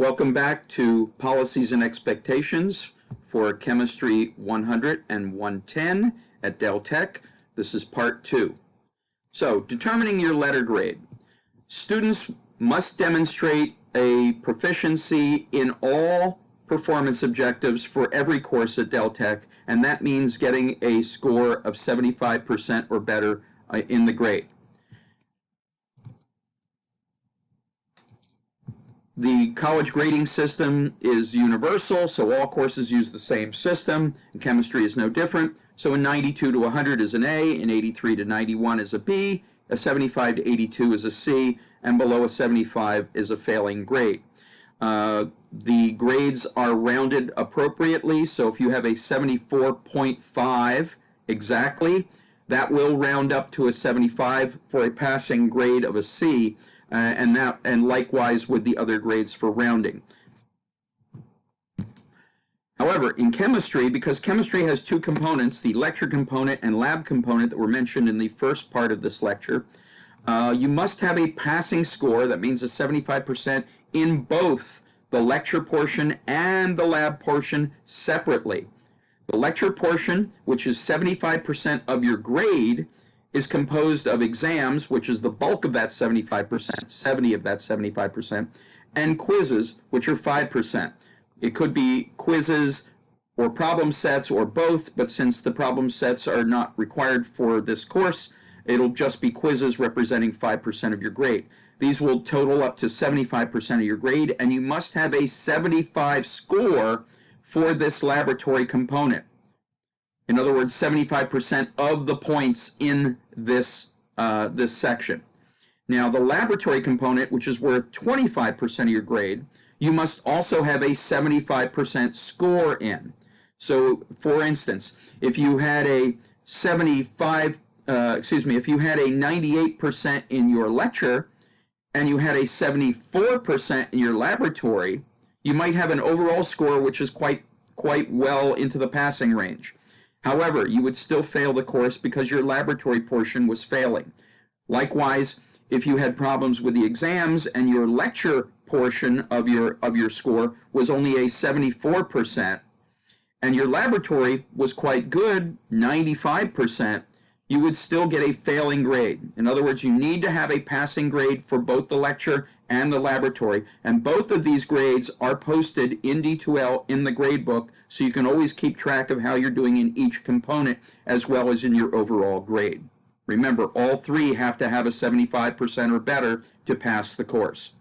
Welcome back to Policies and Expectations for Chemistry 100 and 110 at Del Tech. This is part 2. So, determining your letter grade. Students must demonstrate a proficiency in all performance objectives for every course at Del Tech, and that means getting a score of 75% or better in the grade. The college grading system is universal, so all courses use the same system, and chemistry is no different. So a 92 to 100 is an A, an 83 to 91 is a B, a 75 to 82 is a C, and below a 75 is a failing grade. The grades are rounded appropriately, so if you have a 74.5 exactly, that will round up to a 75 for a passing grade of a C. And likewise with the other grades for rounding. However, in chemistry, because chemistry has two components, the lecture component and lab component that were mentioned in the first part of this lecture, you must have a passing score, that means a 75%, in both the lecture portion and the lab portion separately. The lecture portion, which is 75% of your grade, is composed of exams, which is the bulk of that 75%, 70 of that 75%, and quizzes, which are 5%. It could be quizzes or problem sets or both, but since the problem sets are not required for this course, it'll just be quizzes representing 5% of your grade. These will total up to 75% of your grade, and you must have a 75 score for this laboratory component. In other words, 75% of the points in this section. Now, the laboratory component, which is worth 25% of your grade, you must also have a 75% score in. So, for instance, if you had a if you had a 98% in your lecture and you had a 74% in your laboratory, you might have an overall score which is quite well into the passing range. However, you would still fail the course because your laboratory portion was failing. Likewise, if you had problems with the exams and your lecture portion of your score was only a 74% and your laboratory was quite good, 95%, you would still get a failing grade. In other words, you need to have a passing grade for both the lecture and the laboratory, and both of these grades are posted in D2L in the grade book, so you can always keep track of how you're doing in each component as well as in your overall grade. Remember, all three have to have a 75% or better to pass the course.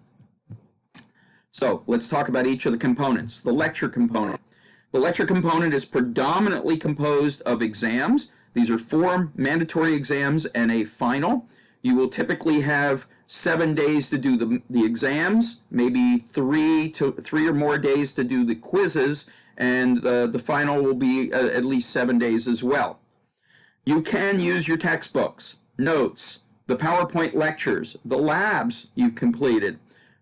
So let's talk about each of the components. The lecture component. The lecture component is predominantly composed of exams. These are 4 mandatory exams and a final. You will typically have 7 days to do the exams, maybe 3 or more days to do the quizzes, and the final will be at least 7 days as well. You can use your textbooks, notes, the PowerPoint lectures, the labs you've completed,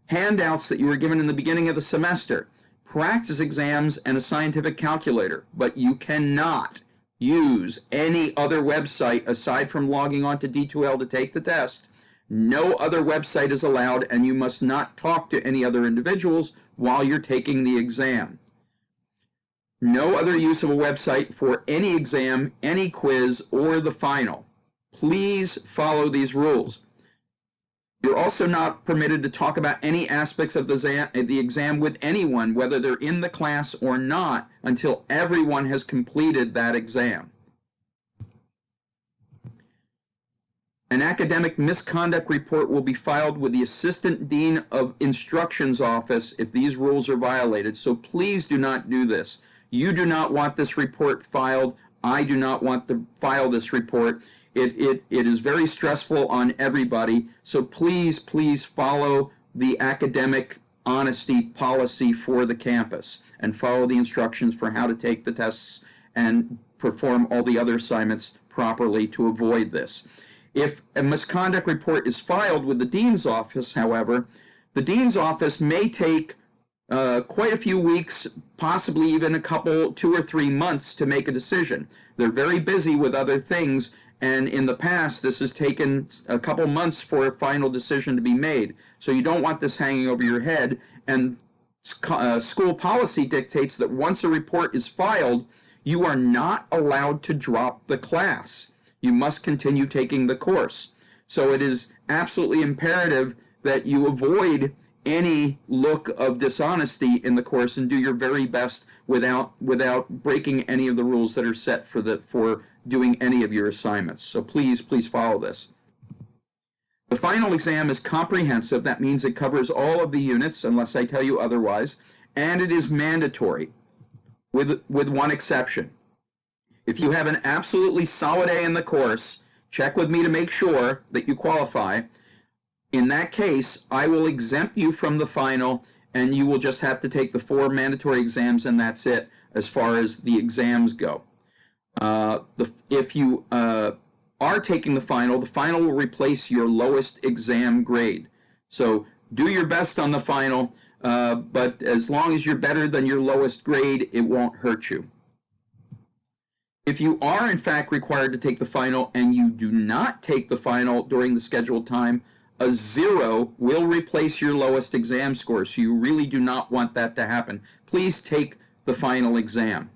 handouts that you were given in the beginning of the semester, practice exams, and a scientific calculator, but you cannot use any other website aside from logging on to D2L to take the test. No other website is allowed, and you must not talk to any other individuals while you're taking the exam. No other use of a website for any exam, any quiz, or the final. Please follow these rules. You're also not permitted to talk about any aspects of the exam with anyone, whether they're in the class or not, until everyone has completed that exam. An academic misconduct report will be filed with the Assistant Dean of Instruction's office if these rules are violated, so please do not do this. You do not want this report filed. I do not want to file this report. It is very stressful on everybody, so please follow the academic honesty policy for the campus and follow the instructions for how to take the tests and perform all the other assignments properly to avoid this. If a misconduct report is filed with the dean's office, however, the dean's office may take quite a few weeks, possibly even a couple, 2 or 3 months to make a decision. They're very busy with other things, and in the past, this has taken a couple months for a final decision to be made. So you don't want this hanging over your head, and school policy dictates that once a report is filed, you are not allowed to drop the class. You must continue taking the course. So it is absolutely imperative that you avoid any look of dishonesty in the course and do your very best without breaking any of the rules that are set for doing any of your assignments. So please follow this. The final exam is comprehensive. That means it covers all of the units unless I tell you otherwise, and it is mandatory with one exception. If you have an absolutely solid A in the course, check with me to make sure that you qualify. In that case, I will exempt you from the final, and you will just have to take the 4 mandatory exams, and that's it as far as the exams go. If you are taking the final will replace your lowest exam grade. So do your best on the final, but as long as you're better than your lowest grade, it won't hurt you. If you are in fact required to take the final and you do not take the final during the scheduled time, a 0 will replace your lowest exam score, so you really do not want that to happen. Please take the final exam.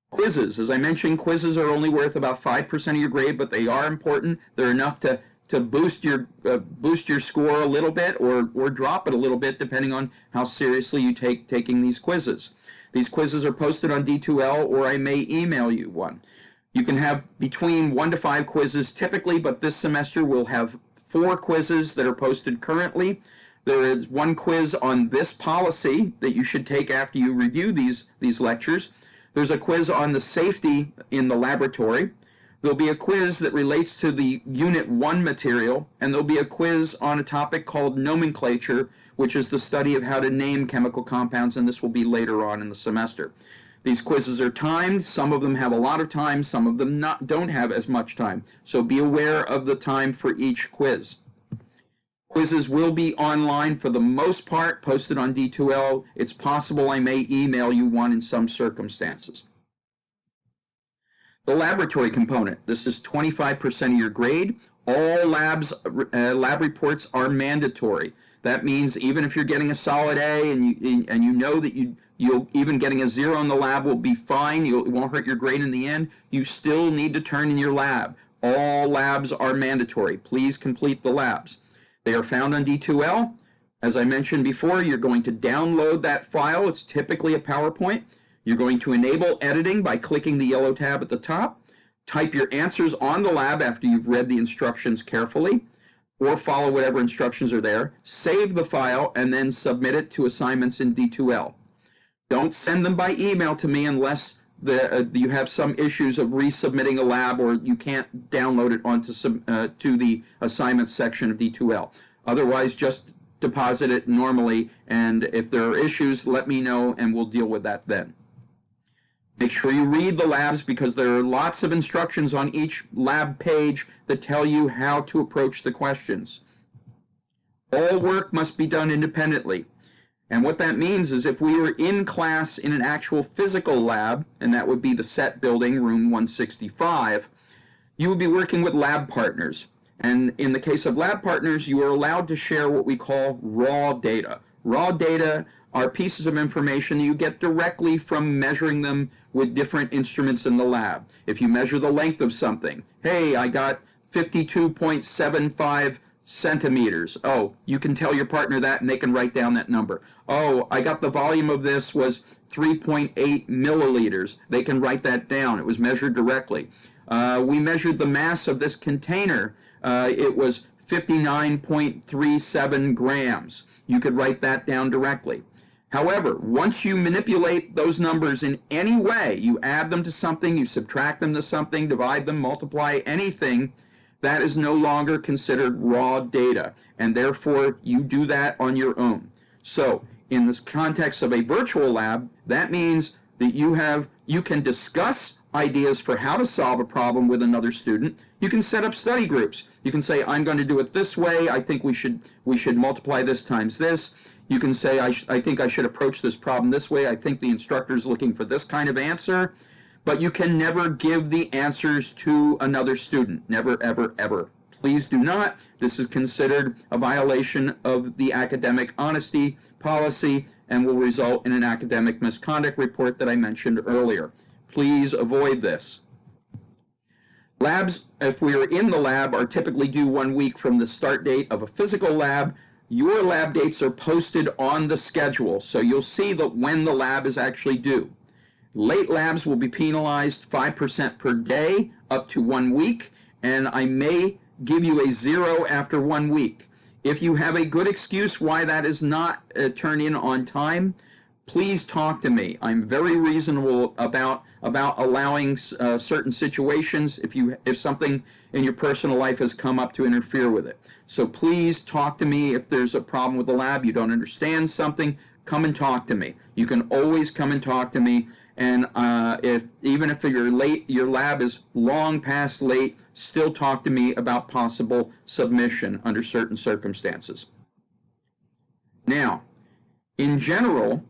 Quizzes. As I mentioned, quizzes are only worth about 5% of your grade, but they are important. They're enough to boost your score a little bit or drop it a little bit, depending on how seriously you taking these quizzes. These quizzes are posted on D2L, or I may email you one. You can have between 1 to 5 quizzes typically, but this semester we'll have 4 quizzes that are posted currently. There is one quiz on this policy that you should take after you review these lectures. There's a quiz on the safety in the laboratory. There'll be a quiz that relates to the Unit 1 material, and there'll be a quiz on a topic called nomenclature, which is the study of how to name chemical compounds, and this will be later on in the semester. These quizzes are timed. Some of them have a lot of time. Some of them don't have as much time. So be aware of the time for each quiz. Quizzes will be online for the most part, posted on D2L. It's possible I may email you one in some circumstances. The laboratory component. This is 25% of your grade. All lab reports are mandatory. That means even if you're getting a solid A and you know that you'll even getting a 0 in the lab will be fine, it won't hurt your grade in the end, you still need to turn in your lab. All labs are mandatory. Please complete the labs. They are found on D2L. As I mentioned before, you're going to download that file. It's typically a PowerPoint. You're going to enable editing by clicking the yellow tab at the top. Type your answers on the lab after you've read the instructions carefully, or follow whatever instructions are there. Save the file and then submit it to assignments in D2L. Don't send them by email to me unless you have some issues of resubmitting a lab or you can't download it onto to the assignments section of D2L. Otherwise, just deposit it normally, and if there are issues, let me know and we'll deal with that then. Make sure you read the labs because there are lots of instructions on each lab page that tell you how to approach the questions. All work must be done independently. And what that means is if we were in class in an actual physical lab, and that would be the SET building, room 165, you would be working with lab partners. And in the case of lab partners, you are allowed to share what we call raw data. Raw data are pieces of information you get directly from measuring them with different instruments in the lab. If you measure the length of something, hey, I got 52.75 centimeters. Oh, you can tell your partner that and they can write down that number. Oh, I got the volume of this was 3.8 milliliters. They can write that down. It was measured directly. We measured the mass of this container. It was 59.37 grams. You could write that down directly. However, once you manipulate those numbers in any way, you add them to something, you subtract them to something, divide them, multiply anything, that is no longer considered raw data, and therefore you do that on your own. So, in this context of a virtual lab, that means that you can discuss ideas for how to solve a problem with another student. You can set up study groups. You can say, I'm going to do it this way. I think we should multiply this times this. You can say, I think I should approach this problem this way. I think the instructor is looking for this kind of answer. But you can never give the answers to another student. Never, ever, ever. Please do not. This is considered a violation of the academic honesty policy and will result in an academic misconduct report that I mentioned earlier. Please avoid this. Labs, if we are in the lab, are typically due 1 week from the start date of a physical lab. Your lab dates are posted on the schedule, so you'll see that when the lab is actually due. Late labs will be penalized 5% per day up to 1 week, and I may give you a 0 after 1 week. If you have a good excuse why that is not turned in on time, please talk to me. I'm very reasonable about allowing certain situations if something in your personal life has come up to interfere with it. So please talk to me if there's a problem with the lab, you don't understand something, come and talk to me. You can always come and talk to me. And even if you're late, your lab is long past late, still talk to me about possible submission under certain circumstances. Now, in general,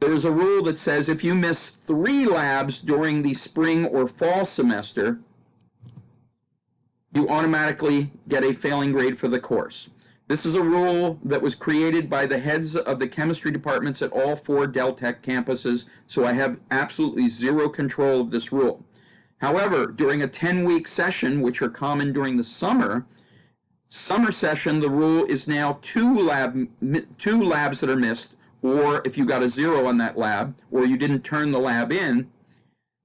there is a rule that says if you miss 3 labs during the spring or fall semester, you automatically get a failing grade for the course. This is a rule that was created by the heads of the chemistry departments at all 4 Del Tech campuses, so I have absolutely zero control of this rule. However, during a 10-week session, which are common during the summer session, the rule is now 2 labs that are missed, or if you got a 0 on that lab, or you didn't turn the lab in,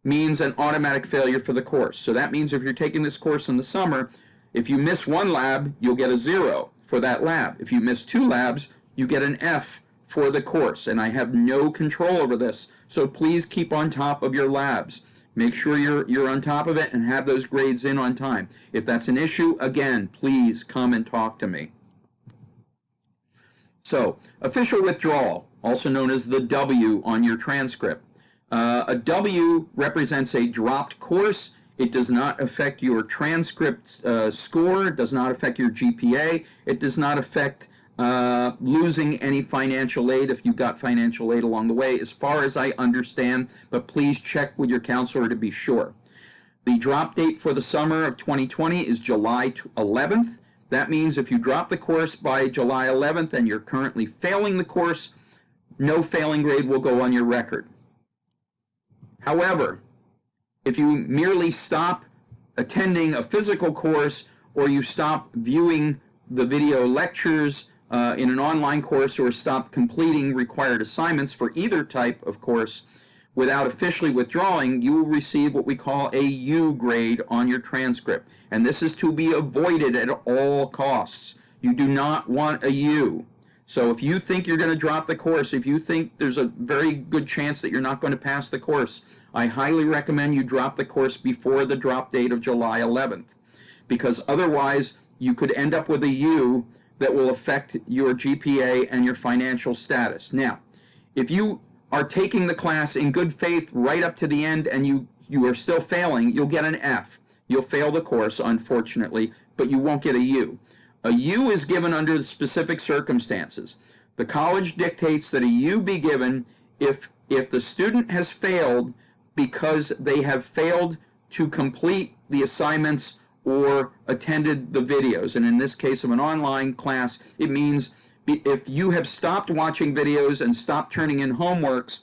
means an automatic failure for the course. So that means if you're taking this course in the summer, if you miss 1 lab, you'll get a 0 for that lab. If you miss 2 labs, you get an F for the course, and I have no control over this. So please keep on top of your labs. Make sure you're on top of it and have those grades in on time. If that's an issue, again, please come and talk to me. So, official withdrawal, also known as the W on your transcript. A W represents a dropped course. It does not affect your transcript score. It does not affect your GPA. It does not affect losing any financial aid if you got financial aid along the way, as far as I understand, but please check with your counselor to be sure. The drop date for the summer of 2020 is July 11th. That means if you drop the course by July 11th and you're currently failing the course, no failing grade will go on your record. However, if you merely stop attending a physical course or you stop viewing the video lectures in an online course or stop completing required assignments for either type of course without officially withdrawing, you will receive what we call a U grade on your transcript. And this is to be avoided at all costs. You do not want a U. So if you think you're going to drop the course, if you think there's a very good chance that you're not going to pass the course, I highly recommend you drop the course before the drop date of July 11th, because otherwise you could end up with a U that will affect your GPA and your financial status. Now, if you are taking the class in good faith right up to the end and you are still failing, you'll get an F. You'll fail the course, unfortunately, but you won't get a U. A U is given under specific circumstances. The college dictates that a U be given if the student has failed because they have failed to complete the assignments or attended the videos. And in this case of an online class, it means if you have stopped watching videos and stopped turning in homeworks,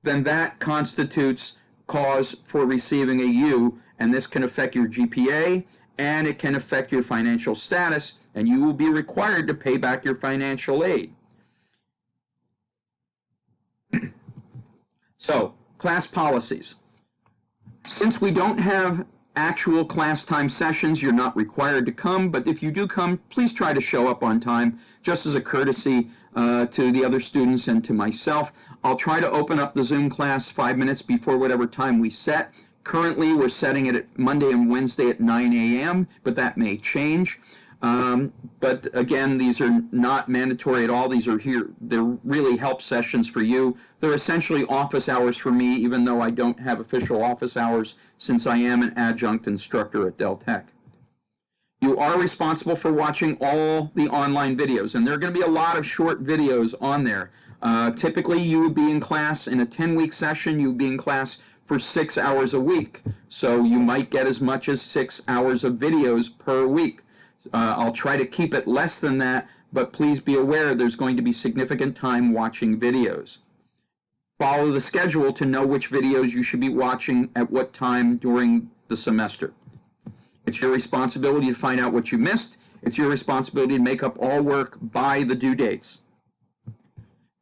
then that constitutes cause for receiving a U, and this can affect your GPA and it can affect your financial status, and you will be required to pay back your financial aid. So, class policies. Since we don't have actual class time sessions, you're not required to come, but if you do come, please try to show up on time, just as a courtesy to the other students and to myself. I'll try to open up the Zoom class 5 minutes before whatever time we set. Currently, we're setting it at Monday and Wednesday at 9 a.m., but that may change. But again, these are not mandatory at all. These are here. They're really help sessions for you. They're essentially office hours for me, even though I don't have official office hours since I am an adjunct instructor at Del Tech. You are responsible for watching all the online videos, and there are going to be a lot of short videos on there. Typically, you would be in class in a 10-week session. You would be in class for 6 hours a week. So you might get as much as 6 hours of videos per week. I'll try to keep it less than that, but please be aware there's going to be significant time watching videos. Follow the schedule to know which videos you should be watching at what time during the semester. It's your responsibility to find out what you missed. It's your responsibility to make up all work by the due dates.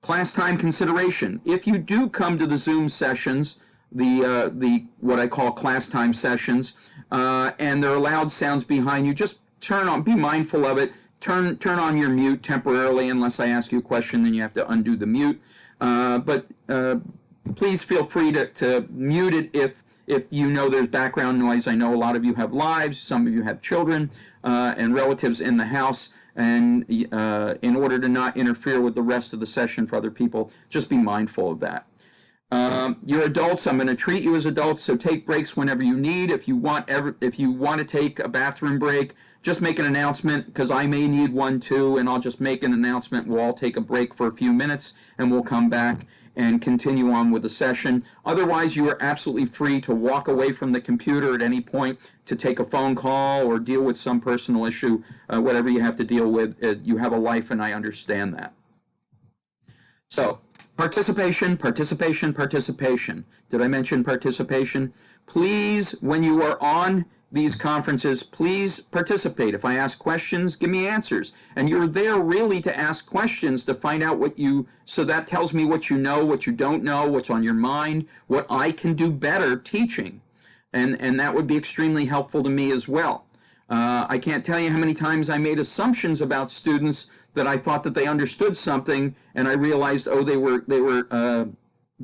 Class time consideration. If you do come to the Zoom sessions, the what I call class time sessions, and there are loud sounds behind you, just be mindful of it. Turn on your mute temporarily, unless I ask you a question, then you have to undo the mute. But please feel free to mute it if you know there's background noise. I know a lot of you have lives, some of you have children and relatives in the house, and in order to not interfere with the rest of the session for other people, just be mindful of that. You're adults. I'm going to treat you as adults, so take breaks whenever you need. If you want to take a bathroom break, just make an announcement, because I may need one too, and I'll just make an announcement. We'll all take a break for a few minutes, and we'll come back and continue on with the session. Otherwise, you are absolutely free to walk away from the computer at any point to take a phone call or deal with some personal issue, whatever you have to deal with. You have a life, and I understand that. So, participation, participation, participation. Did I mention participation? Please, when you are on these conferences, please participate. If I ask questions, give me answers. And you're there really to ask questions to find out so that tells me what you know, what you don't know, what's on your mind, what I can do better teaching. And that would be extremely helpful to me as well. I can't tell you how many times I made assumptions about students that I thought that they understood something, and I realized, they were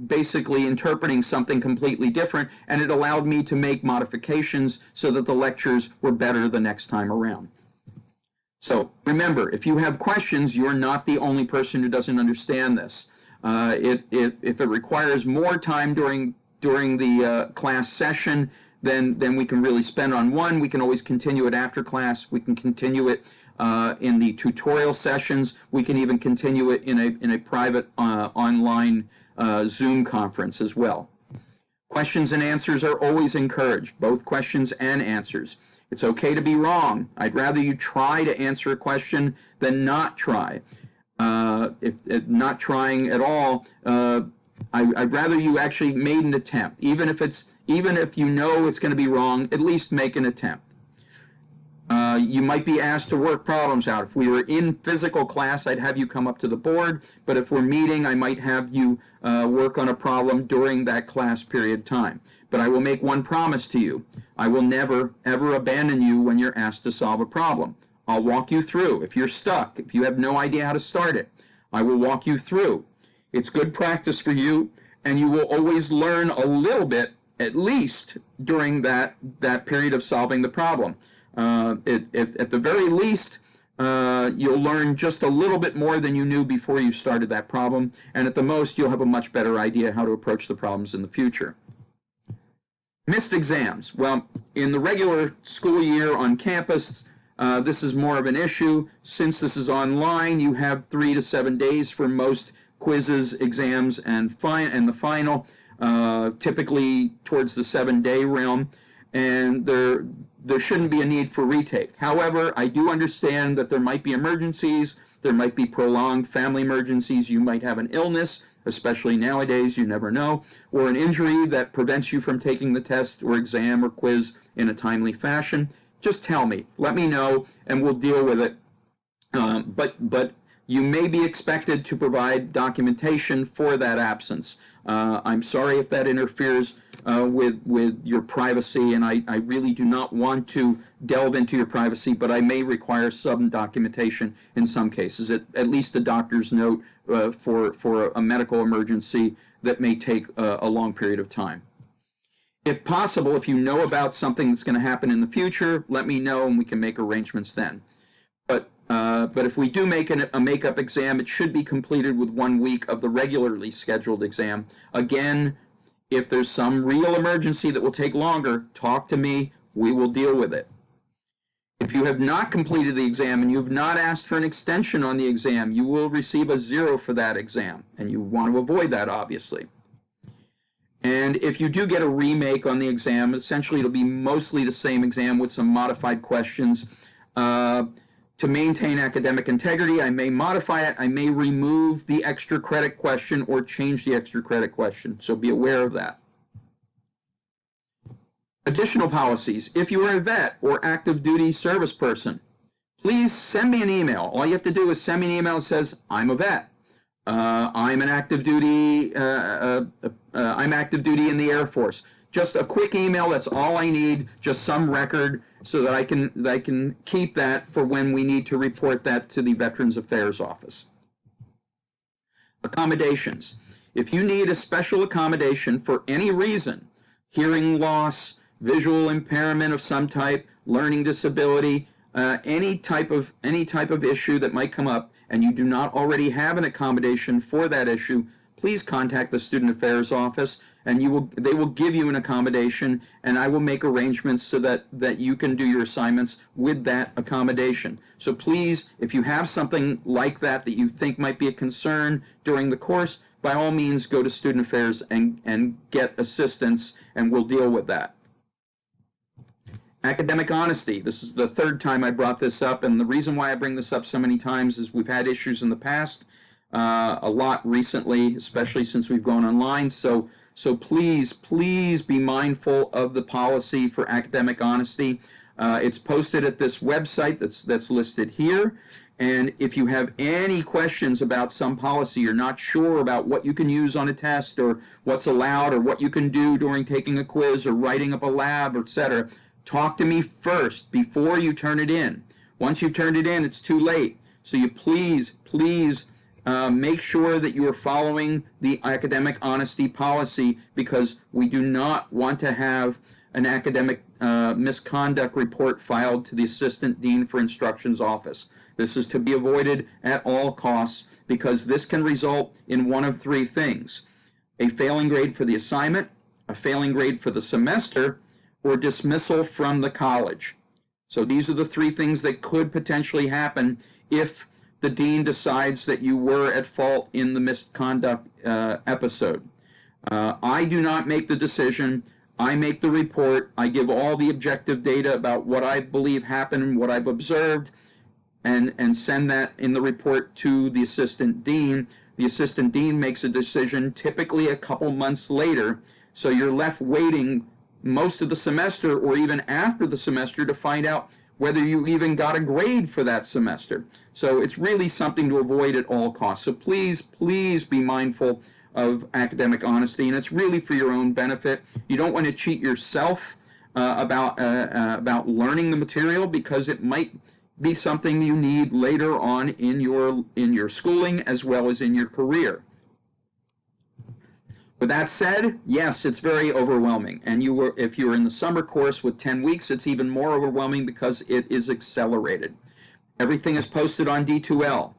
basically interpreting something completely different, and it allowed me to make modifications so that the lectures were better the next time around. So remember, if you have questions, you're not the only person who doesn't understand this. If it requires more time during the class session, then we can really spend on one. We can always continue it after class. We can continue it in the tutorial sessions. We can even continue it in a private online Zoom conference as well. Questions and answers are always encouraged, both questions and answers. It's okay to be wrong. I'd rather you try to answer a question than not try. If not trying at all, I'd rather you actually made an attempt. Even if you know it's going to be wrong, at least make an attempt. You might be asked to work problems out. If we were in physical class, I'd have you come up to the board, but if we're meeting, I might have you work on a problem during that class period time. But I will make one promise to you. I will never, ever abandon you when you're asked to solve a problem. I'll walk you through. If you're stuck, if you have no idea how to start it, I will walk you through. It's good practice for you, and you will always learn a little bit, at least, during that period of solving the problem. At the very least, you'll learn just a little bit more than you knew before you started that problem, and at the most, you'll have a much better idea how to approach the problems in the future. Missed exams. Well, in the regular school year on campus, this is more of an issue. Since this is online, you have 3 to 7 days for most quizzes, exams, and the final, typically towards the 7-day realm, and there shouldn't be a need for retake. However, I do understand that there might be emergencies, there might be prolonged family emergencies, you might have an illness, especially nowadays, you never know, or an injury that prevents you from taking the test or exam or quiz in a timely fashion. Just tell me, let me know, and we'll deal with it. But you may be expected to provide documentation for that absence. I'm sorry if that interferes with your privacy, and I really do not want to delve into your privacy, but I may require some documentation in some cases, at least a doctor's note for a medical emergency that may take a long period of time. If possible, if you know about something that's going to happen in the future, let me know and we can make arrangements then. But if we do make a makeup exam, it should be completed with 1 week of the regularly scheduled exam. Again, if there's some real emergency that will take longer, talk to me. We will deal with it. If you have not completed the exam and you have not asked for an extension on the exam, you will receive a 0 for that exam, and you want to avoid that, obviously. And if you do get a remake on the exam, essentially it'll be mostly the same exam with some modified questions. To maintain academic integrity, I may modify it. I may remove the extra credit question or change the extra credit question. So be aware of that. Additional policies. If you are a vet or active duty service person, please send me an email. All you have to do is send me an email that says, I'm a vet. I'm an active duty, I'm active duty in the Air Force. Just a quick email, that's all I need, just some record so that I can keep that for when we need to report that to the Veterans Affairs Office. Accommodations. If you need a special accommodation for any reason, hearing loss, visual impairment of some type, learning disability, any type of issue that might come up, and you do not already have an accommodation for that issue, please contact the Student Affairs Office, and they will give you an accommodation, and I will make arrangements so that you can do your assignments with that accommodation. So please, if you have something like that you think might be a concern during the course, by all means go to Student Affairs and get assistance, and we'll deal with that. Academic honesty. This is the third time I brought this up, and the reason why I bring this up so many times is we've had issues in the past, a lot recently, especially since we've gone online. So please be mindful of the policy for academic honesty. It's posted at this website that's listed here. And if you have any questions about some policy, you're not sure about what you can use on a test or what's allowed or what you can do during taking a quiz or writing up a lab, etc., talk to me first before you turn it in. Once you've turned it in, it's too late. So you please make sure that you are following the academic honesty policy, because we do not want to have an academic misconduct report filed to the Assistant Dean for Instruction's office. This is to be avoided at all costs, because this can result in one of three things: a failing grade for the assignment, a failing grade for the semester, or dismissal from the college. So these are the three things that could potentially happen if the dean decides that you were at fault in the misconduct episode. I do not make the decision. I make the report. I give all the objective data about what I believe happened and what I've observed, and send that in the report to the assistant dean. The assistant dean makes a decision typically a couple months later, so you're left waiting most of the semester or even after the semester to find out whether you even got a grade for that semester. So it's really something to avoid at all costs. So please be mindful of academic honesty, and it's really for your own benefit. You don't want to cheat yourself about learning the material, because it might be something you need later on in your schooling as well as in your career. With that said, yes, it's very overwhelming. And if you're in the summer course with 10 weeks, it's even more overwhelming because it is accelerated. Everything is posted on D2L.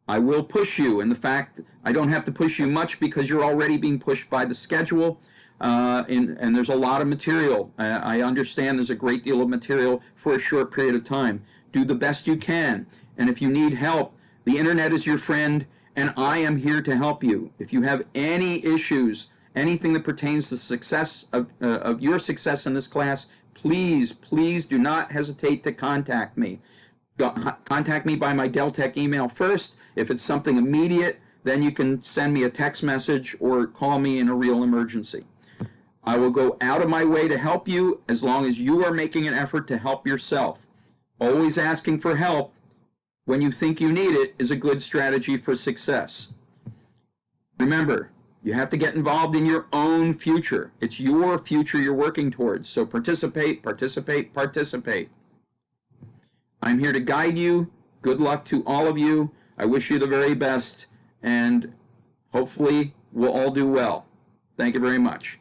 I will push you, and the fact I don't have to push you much because you're already being pushed by the schedule, and there's a lot of material. I understand there's a great deal of material for a short period of time. Do the best you can, and if you need help, the internet is your friend, and I am here to help you. If you have any issues, anything that pertains to success of your success in this class, please do not hesitate to contact me. Contact me by my Deltec email first. If it's something immediate, then you can send me a text message or call me in a real emergency. I will go out of my way to help you as long as you are making an effort to help yourself. Always asking for help when you think you need it is a good strategy for success. Remember, you have to get involved in your own future. It's your future you're working towards. So participate. I'm here to guide you. Good luck to all of you. I wish you the very best, and hopefully we'll all do well. Thank you very much.